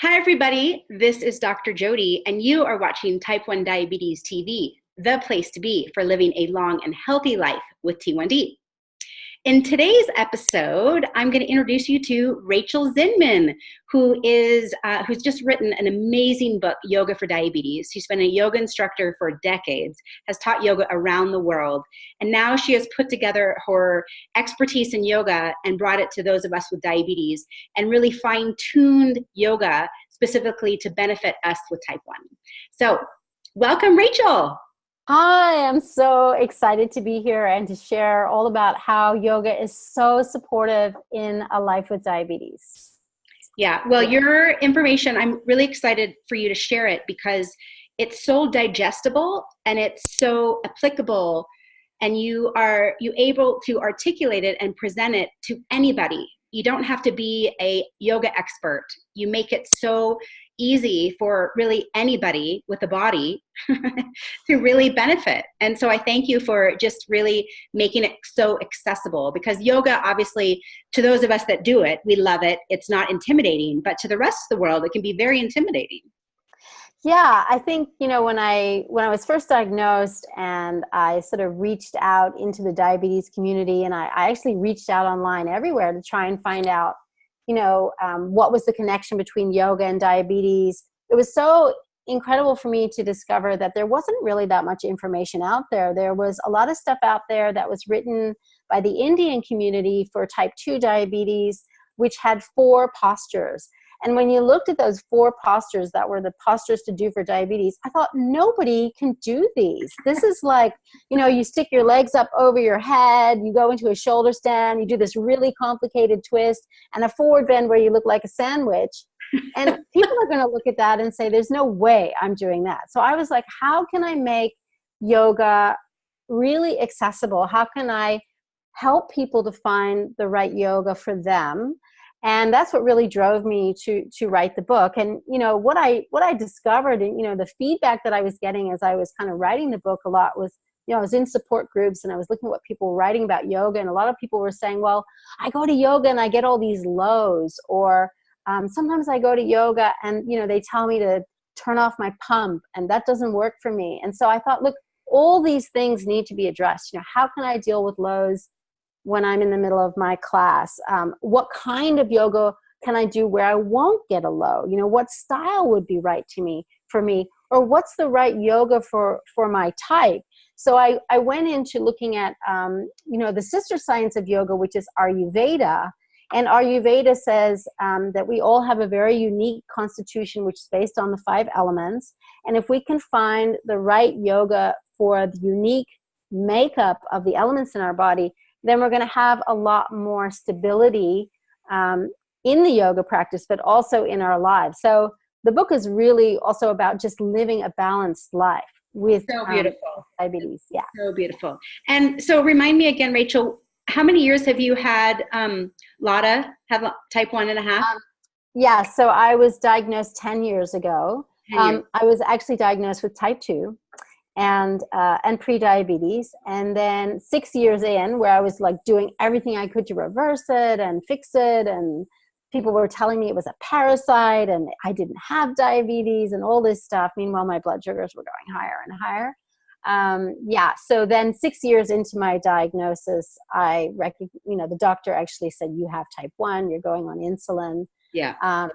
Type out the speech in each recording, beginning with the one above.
Hi, everybody. This is Dr. Jody, and you are watching Type 1 Diabetes TV, the place to be for living a long and healthy life with T1D. In today's episode, I'm going to introduce you to Rachel Zinman, who's just written an amazing book, Yoga for Diabetes. She's been a yoga instructor for decades, has taught yoga around the world, and now she has put together her expertise in yoga and brought it to those of us with diabetes and really fine-tuned yoga specifically to benefit us with type 1. So, welcome, Rachel. Hi, I'm so excited to be here and to share all about how yoga is so supportive in a life with diabetes. Yeah, well, your information, I'm really excited for you to share it because it's so digestible and it's so applicable, and you able to articulate it and present it to anybody. You don't have to be a yoga expert. You make it so easy for really anybody with a body to really benefit. And so I thank you for just really making it so accessible, because yoga, obviously, to those of us that do it, we love it. It's not intimidating, but to the rest of the world, it can be very intimidating. Yeah, I think, when I was first diagnosed and I sort of reached out into the diabetes community, and I actually reached out online everywhere to try and find out, what was the connection between yoga and diabetes. It was so incredible for me to discover that there wasn't really that much information out there. There was a lot of stuff out there that was written by the Indian community for type 2 diabetes, which had 4 postures. And when you looked at those 4 postures that were the postures to do for diabetes, I thought, nobody can do these. This is like, you stick your legs up over your head, you go into a shoulder stand, you do this really complicated twist, and a forward bend where you look like a sandwich. And people are going to look at that and say, there's no way I'm doing that. So I was like, how can I make yoga really accessible? How can I help people to find the right yoga for them? And that's what really drove me to write the book. And, what I discovered, and, the feedback that I was getting as I was kind of writing the book a lot was, I was in support groups and I was looking at what people were writing about yoga. And a lot of people were saying, well, I go to yoga and I get all these lows, or sometimes I go to yoga and, they tell me to turn off my pump and that doesn't work for me. And so I thought, look, all these things need to be addressed. How can I deal with lows when I'm in the middle of my class? What kind of yoga can I do where I won't get a low? What style would be right for me? Or what's the right yoga for my type? So I went into looking at, the sister science of yoga, which is Ayurveda. And Ayurveda says that we all have a very unique constitution, which is based on the 5 elements. And if we can find the right yoga for the unique makeup of the elements in our body, then we're going to have a lot more stability in the yoga practice, but also in our lives. So the book is really also about just living a balanced life with So beautiful. Diabetes. Yeah. So beautiful. And so remind me again, Rachel, how many years have you had Lotta have type 1.5? Yeah. So I was diagnosed 10 years ago. 10 years. I was actually diagnosed with type 2. And pre-diabetes, and then 6 years in, where I was like doing everything I could to reverse it and fix it, and people were telling me it was a parasite and I didn't have diabetes and all this stuff. Meanwhile, my blood sugars were going higher and higher. So then 6 years into my diagnosis, the doctor actually said, you have type 1, you're going on insulin. Yeah.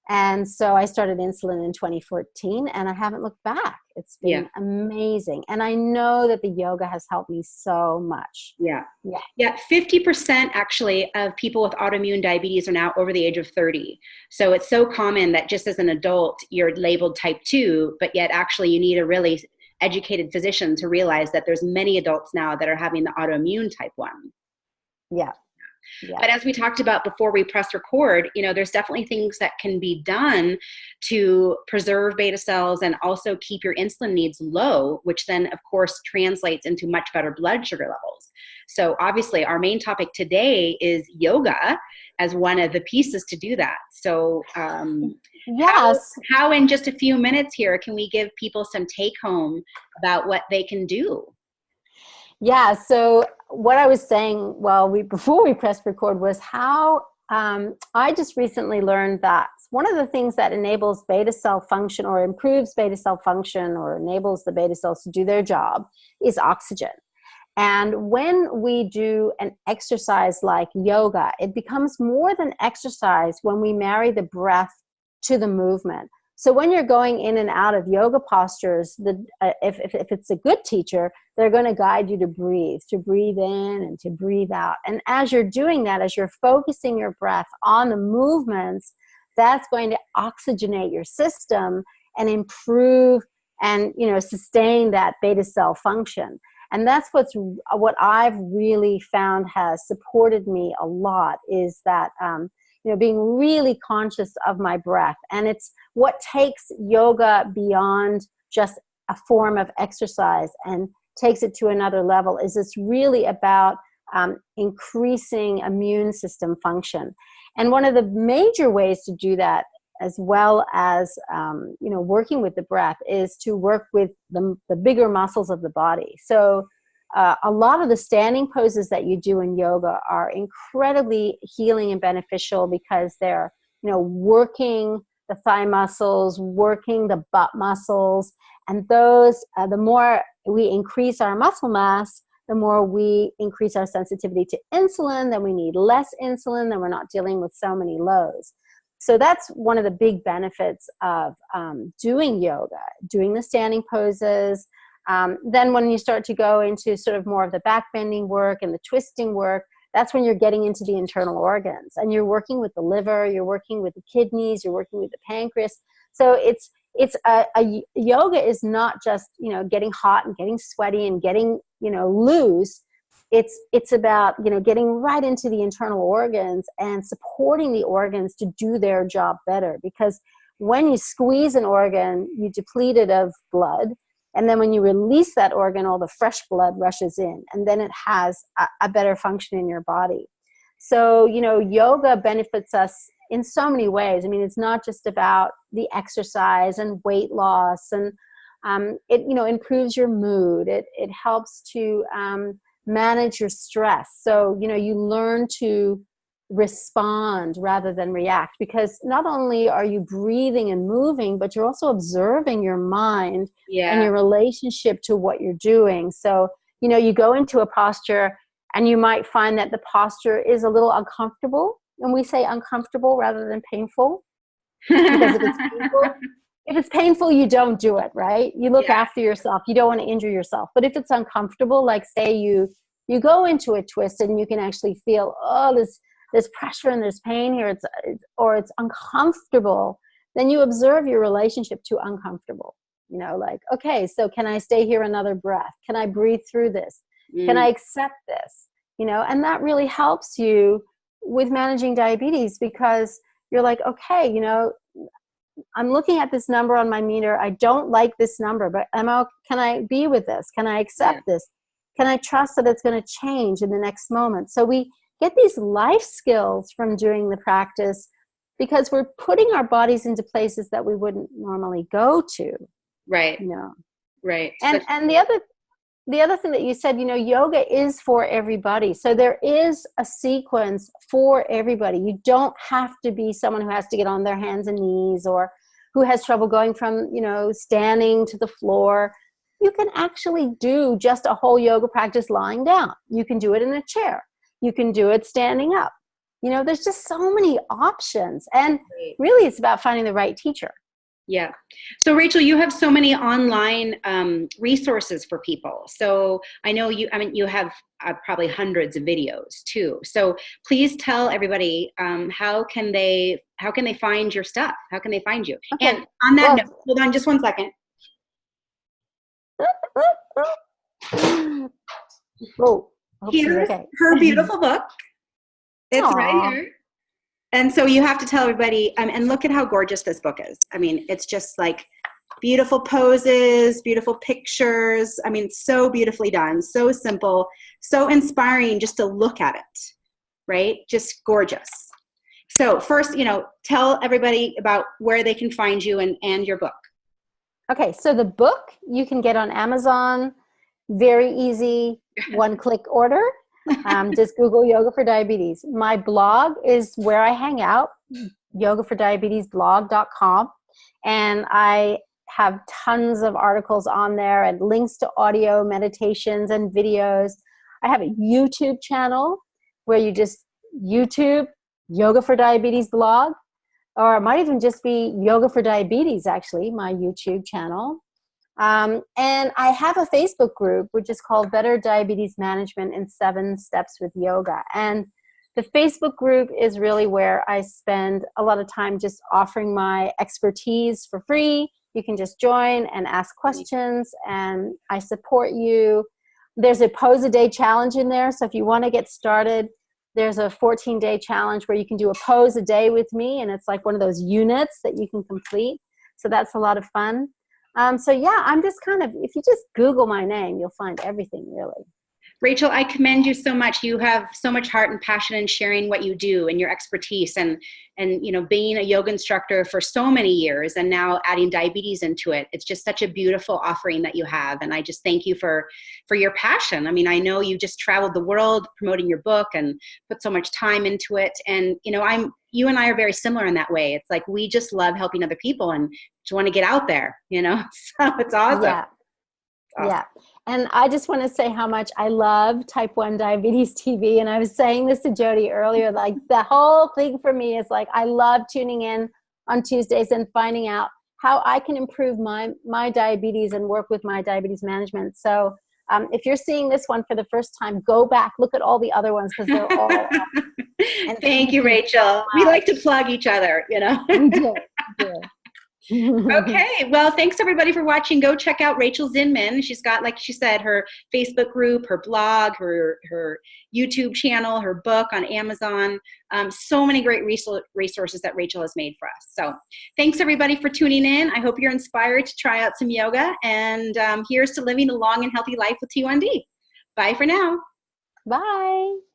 And so I started insulin in 2014, and I haven't looked back. It's been amazing. And I know that the yoga has helped me so much. Yeah. 50% actually of people with autoimmune diabetes are now over the age of 30. So it's so common that just as an adult, you're labeled type 2, but yet actually you need a really educated physician to realize that there's many adults now that are having the autoimmune type 1. Yeah. But as we talked about before we press record, there's definitely things that can be done to preserve beta cells and also keep your insulin needs low, which then, of course, translates into much better blood sugar levels. So obviously, our main topic today is yoga as one of the pieces to do that. So yes, how in just a few minutes here can we give people some take home about what they can do? Yeah. So what I was saying, before we pressed record, was how I just recently learned that one of the things that enables beta cell function or improves beta cell function or enables the beta cells to do their job is oxygen. And when we do an exercise like yoga, it becomes more than exercise when we marry the breath to the movement. So when you're going in and out of yoga postures, if it's a good teacher, they're going to guide you to breathe in and to breathe out. And as you're doing that, as you're focusing your breath on the movements, that's going to oxygenate your system and improve and, sustain that beta cell function. And that's what I've really found has supported me a lot is that, being really conscious of my breath. And it's what takes yoga beyond just a form of exercise and takes it to another level is it's really about increasing immune system function. And one of the major ways to do that, as well as working with the breath, is to work with the bigger muscles of the body. So a lot of the standing poses that you do in yoga are incredibly healing and beneficial because they're working the thigh muscles, working the butt muscles, and those the more we increase our muscle mass, the more we increase our sensitivity to insulin, then we need less insulin, then we're not dealing with so many lows. So that's one of the big benefits of doing yoga, doing the standing poses. Then when you start to go into sort of more of the back bending work and the twisting work, that's when you're getting into the internal organs and you're working with the liver, you're working with the kidneys, you're working with the pancreas. So yoga is not just, getting hot and getting sweaty and getting, loose. It's about, getting right into the internal organs and supporting the organs to do their job better. Because when you squeeze an organ, you deplete it of blood. And then when you release that organ, all the fresh blood rushes in, and then it has a better function in your body. So, yoga benefits us in so many ways. I mean, it's not just about the exercise and weight loss, and it, improves your mood. It helps to manage your stress. So, you learn to respond rather than react, because not only are you breathing and moving, but you're also observing your mind and your relationship to what you're doing. So, you go into a posture and you might find that the posture is a little uncomfortable, and we say uncomfortable rather than painful, because if it's painful, you don't do it, right? You look after yourself. You don't want to injure yourself. But if it's uncomfortable, like say you go into a twist and you can actually feel, there's pressure and there's pain here, it's uncomfortable, then you observe your relationship to uncomfortable. Like, okay, so can I stay here another breath? Can I breathe through this? Can I accept this? And that really helps you with managing diabetes, because you're like, okay, I'm looking at this number on my meter. I don't like this number, but can I be with this? Can I accept this? Can I trust that it's going to change in the next moment? So we get these life skills from doing the practice because we're putting our bodies into places that we wouldn't normally go to. Right. Right. And the other thing that you said, yoga is for everybody. So there is a sequence for everybody. You don't have to be someone who has to get on their hands and knees or who has trouble going from, standing to the floor. You can actually do just a whole yoga practice lying down. You can do it in a chair. You can do it standing up. There's just so many options. And really it's about finding the right teacher. Yeah. So Rachel, you have so many online resources for people. So I know you have probably hundreds of videos too. So please tell everybody how can they find your stuff? How can they find you? Okay. And on that note, hold on just one second. Here's her beautiful book. It's right here. And so you have to tell everybody, and look at how gorgeous this book is. I mean, it's just like beautiful poses, beautiful pictures. I mean, so beautifully done, so simple, so inspiring just to look at it, right? Just gorgeous. So first, tell everybody about where they can find you and your book. Okay, so the book you can get on Amazon, very easy, one-click order. Just Google Yoga for Diabetes. My blog is where I hang out, yogafordiabetesblog.com. And I have tons of articles on there and links to audio meditations and videos. I have a YouTube channel where you just YouTube Yoga for Diabetes blog, or it might even just be Yoga for Diabetes, actually, my YouTube channel. And I have a Facebook group, which is called Better Diabetes Management in 7 Steps with Yoga. And the Facebook group is really where I spend a lot of time just offering my expertise for free. You can just join and ask questions, and I support you. There's a pose a day challenge in there. So if you want to get started, there's a 14-day challenge where you can do a pose a day with me. And it's like one of those units that you can complete. So that's a lot of fun. So yeah, I'm just if you just Google my name, you'll find everything really. Rachel, I commend you so much. You have so much heart and passion in sharing what you do and your expertise, and being a yoga instructor for so many years and now adding diabetes into it. It's just such a beautiful offering that you have. And I just thank you for your passion. I mean, I know you just traveled the world promoting your book and put so much time into it. And, you and I are very similar in that way. It's like, we just love helping other people and just want to get out there, so it's awesome. Yeah. Awesome. Yeah. And I just want to say how much I love Type 1 Diabetes TV. And I was saying this to Jody earlier, like the whole thing for me is like, I love tuning in on Tuesdays and finding out how I can improve my diabetes and work with my diabetes management. So if you're seeing this one for the first time, go back, look at all the other ones because they're all awesome. And thank you, Rachel. We like to plug each other, We do. Okay, well, thanks everybody for watching. Go check out Rachel Zinman. She's got, like she said, her Facebook group, her blog, her YouTube channel, her book on Amazon. So many great resources that Rachel has made for us. So thanks everybody for tuning in. I hope you're inspired to try out some yoga. And here's to living a long and healthy life with T1D. Bye for now. Bye.